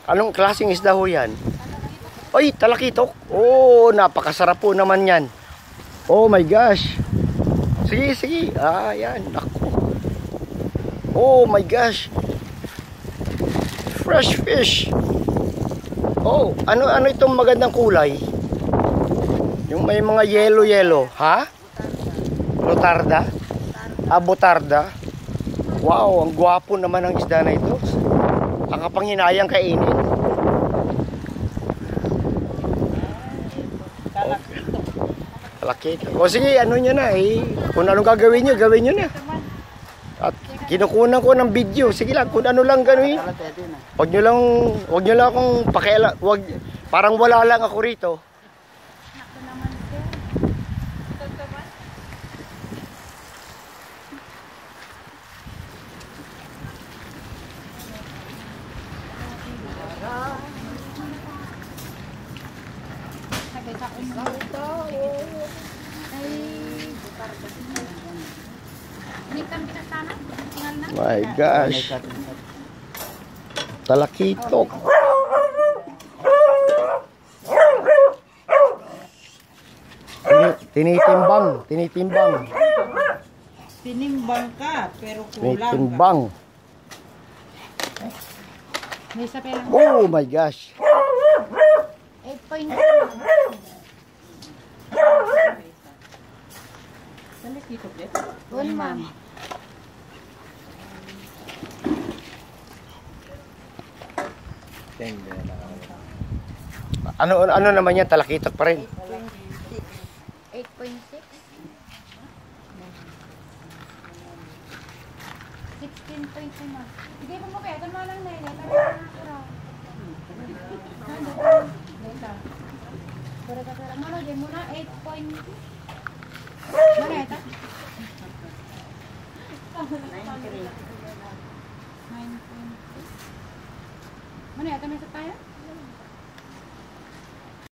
Anong klaseng isda ho yan? Ay, talakitok. Oh, napakasarap po naman yan. Oh my gosh. Sige, sige. Ah, yan. Ako. Oh my gosh. Fresh fish. Oh, ano itong magandang kulay? Yung may mga yellow. Ha? Botarda? Ah, botarda. Wow, ang gwapo naman ng isda na ito. Ang kapanghinayang kainin. Talakito. O sige, ano nyo na eh. Kung anong gagawin nyo, gawin nyo na. At kinukunan ko ng video. Sige lang, kung ano lang gano'n. Huwag nyo lang akong pakialam. Parang wala lang ako rito. My gosh. Talakitok. Tinitimbang. Tinimbang ka, pero kulang Tinitimbang. May isa pa lang. Oh my gosh. 8.2. One, ma'am. Ano naman yan? Talakitok pa rin. 8.6. 16.2, ma'am. Sige mo kaya. Ito mo lang na yun. Ito mo lang naturaw. Ano, dyan mo na 8.2. Ano ito? 9.2. Ano ito? May isa tayo?